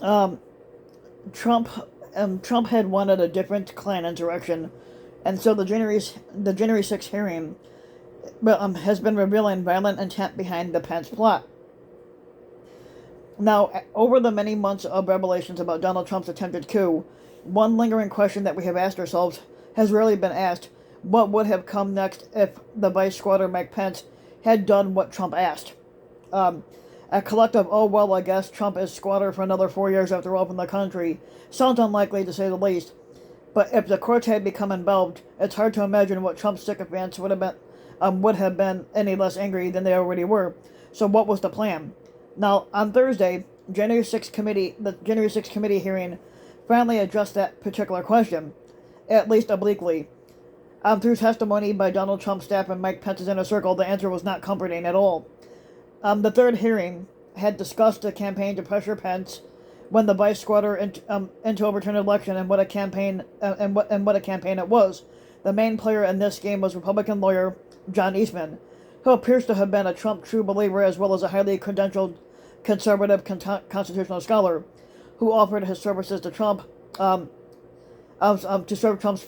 Um, Trump Trump had wanted a different Klan insurrection, and so the January 6th hearing has been revealing violent intent behind the Pence plot. Now, over the many months of revelations about Donald Trump's attempted coup, one lingering question that we have asked ourselves has rarely been asked: what would have come next if the Vice Squatter Mike Pence had done what Trump asked? Um, a collective, oh well, I guess Trump is squatter for another 4 years after opening the country, sounds unlikely to say the least. But if the courts had become involved, it's hard to imagine what Trump's sycophants would have been any less angry than they already were. So what was the plan? Now on Thursday, the January 6th committee hearing finally addressed that particular question, at least obliquely. Through testimony by Donald Trump's staff and Mike Pence's inner circle, the answer was not comforting at all. The third hearing had discussed the campaign to pressure Pence when the vice squatter into overturned election and what a campaign it was. The main player in this game was Republican lawyer John Eastman, who appears to have been a Trump true believer as well as a highly credentialed conservative constitutional scholar, who offered his services to Trump to serve Trump's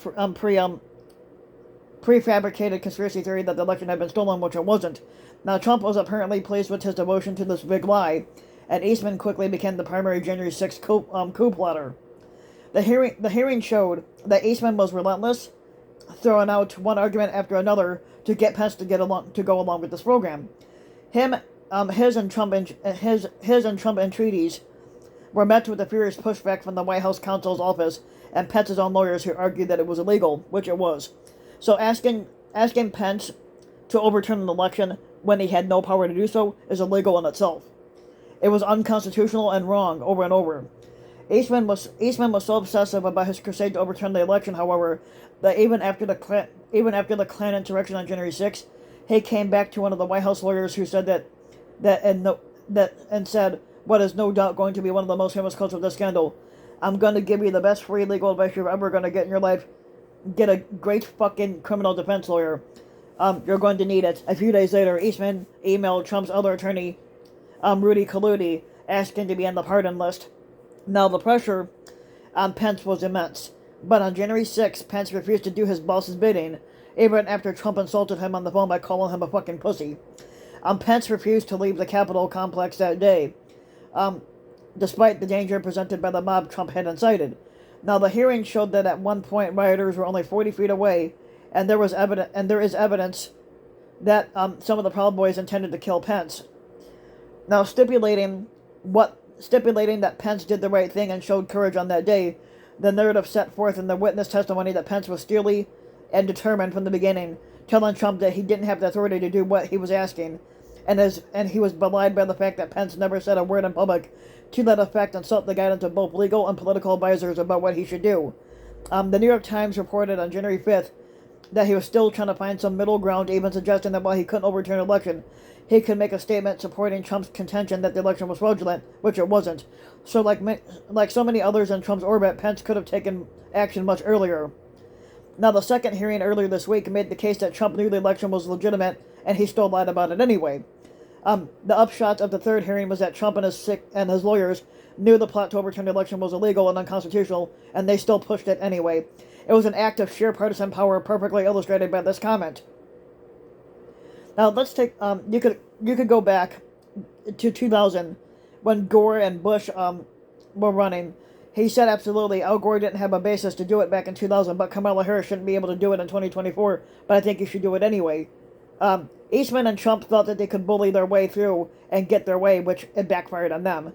prefabricated conspiracy theory that the election had been stolen, which it wasn't. Now, Trump was apparently pleased with his devotion to this big lie, and Eastman quickly became the primary January 6th coup plotter. The hearing showed that Eastman was relentless, throwing out one argument after another to get Pence to go along with this program. Him, his and Trump entreaties were met with a furious pushback from the White House counsel's office and Pence's own lawyers, who argued that it was illegal, which it was. So asking Pence to overturn an election when he had no power to do so is illegal in itself. It was unconstitutional and wrong over and over. Eastman was so obsessive about his crusade to overturn the election, however, that even after the Klan insurrection on January 6th, he came back to one of the White House lawyers who said and said what is no doubt going to be one of the most famous quotes of this scandal: "I'm going to give you the best free legal advice you're ever going to get in your life. Get a great fucking criminal defense lawyer. You're going to need it." A few days later, Eastman emailed Trump's other attorney, Rudy Kaludi, asking to be on the pardon list. Now, the pressure on Pence was immense, but on January 6th, Pence refused to do his boss's bidding, even after Trump insulted him on the phone by calling him a fucking pussy. Pence refused to leave the Capitol complex that day, despite the danger presented by the mob Trump had incited. Now, the hearing showed that at one point rioters were only 40 feet away, and there is evidence that some of the Proud Boys intended to kill Pence. Now, stipulating that Pence did the right thing and showed courage on that day, the narrative set forth in the witness testimony that Pence was steely and determined from the beginning, telling Trump that he didn't have the authority to do what he was asking, and he was belied by the fact that Pence never said a word in public to that effect and sought the guidance of both legal and political advisors about what he should do. The New York Times reported on January 5th that he was still trying to find some middle ground, even suggesting that while he couldn't overturn an election, he could make a statement supporting Trump's contention that the election was fraudulent, which it wasn't. So, like so many others in Trump's orbit, Pence could have taken action much earlier. Now, the second hearing earlier this week made the case that Trump knew the election was legitimate, and he still lied about it anyway. The upshot of the third hearing was that Trump and his lawyers knew the plot to overturn the election was illegal and unconstitutional, and they still pushed it anyway. It was an act of sheer partisan power, perfectly illustrated by this comment. Now let's take you could go back to 2000 when Gore and Bush were running. He said absolutely Al Gore didn't have a basis to do it back in 2000, but Kamala Harris shouldn't be able to do it in 2024. But I think you should do it anyway. Eastman and Trump thought that they could bully their way through and get their way, which it backfired on them.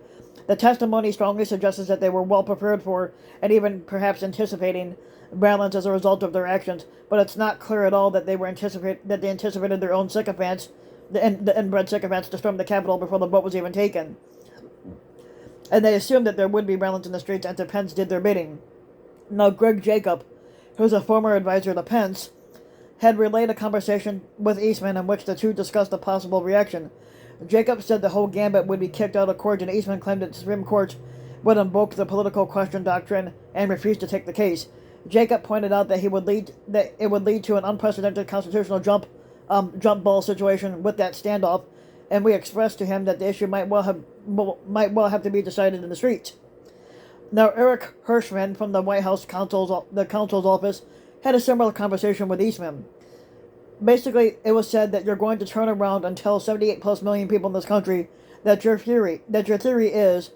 The testimony strongly suggests that they were well prepared for, and even perhaps anticipating, violence as a result of their actions, but it's not clear at all that they anticipated their own sycophants, the inbred sycophants, to storm the Capitol before the vote was even taken. And they assumed that there would be violence in the streets after Pence did their bidding. Now, Greg Jacob, who's a former advisor to Pence, had relayed a conversation with Eastman in which the two discussed a possible reaction. Jacob said the whole gambit would be kicked out of court, and Eastman claimed that the Supreme Court would invoke the political question doctrine and refused to take the case. Jacob pointed out that it would lead to an unprecedented constitutional jump ball situation with that standoff, and we expressed to him that the issue might well have to be decided in the streets. Now, Eric Hirschman from the White House counsel's office had a similar conversation with Eastman. Basically, it was said that you're going to turn around and tell 78 plus million people in this country that your theory is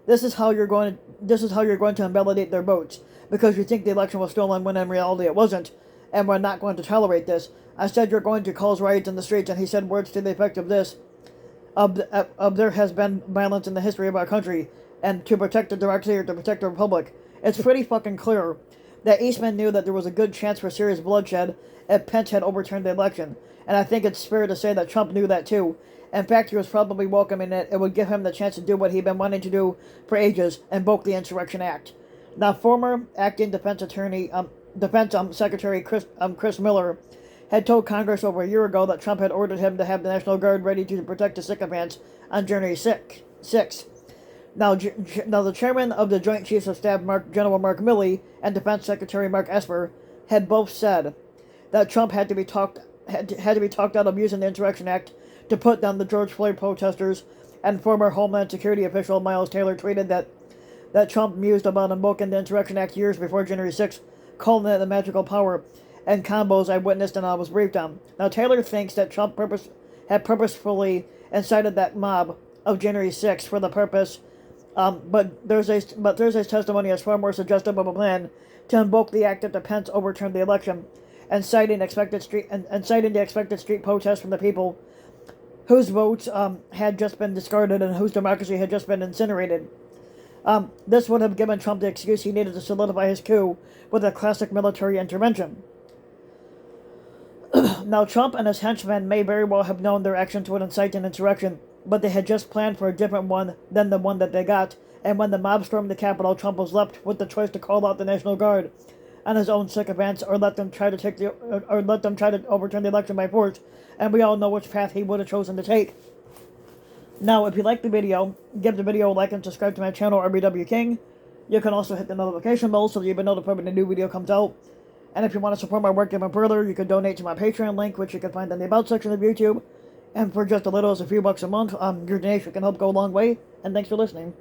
this is how you're going to invalidate their votes because you think the election was stolen when in reality it wasn't, and we're not going to tolerate this. I said you're going to cause riots in the streets, and he said words to the effect of this: there has been violence in the history of our country, and to protect the democracy or to protect the republic. It's pretty fucking clear that Eastman knew that there was a good chance for serious bloodshed if Pence had overturned the election, and I think it's fair to say that Trump knew that too. In fact, he was probably welcoming it. It would give him the chance to do what he'd been wanting to do for ages, invoke the Insurrection Act. Now, former acting defense secretary Chris Miller had told Congress over a year ago that Trump had ordered him to have the National Guard ready to protect the sycophants on January 6th. Now, the chairman of the Joint Chiefs of Staff, General Mark Milley, and Defense Secretary Mark Esper had both said that Trump had to be talked out of using the Insurrection Act to put down the George Floyd protesters, and former Homeland Security official Miles Taylor tweeted that Trump mused about invoking the Insurrection Act years before January 6th, calling it the magical power, and combos I witnessed and I was briefed on. Now, Taylor thinks that Trump had purposefully incited that mob of January 6th for the purpose, but Thursday's testimony is far more suggestive of a plan to invoke the act after Pence overturned the election, and citing the expected street protests from the people whose votes had just been discarded and whose democracy had just been incinerated. This would have given Trump the excuse he needed to solidify his coup with a classic military intervention. Now, Trump and his henchmen may very well have known their actions would incite an insurrection, but they had just planned for a different one than the one that they got, and when the mob stormed the Capitol, Trump was left with the choice to call out the National Guard and his own sycophants, or let them try to overturn the election by force, and we all know which path he would have chosen to take. Now, if you like the video, give the video a like and subscribe to my channel, RBW King. You can also hit the notification bell so that you'll be notified when a new video comes out. And if you want to support my work even further, you can donate to my Patreon link, which you can find in the About section of YouTube. And for just a little as a few bucks a month, your donation can help go a long way. And thanks for listening.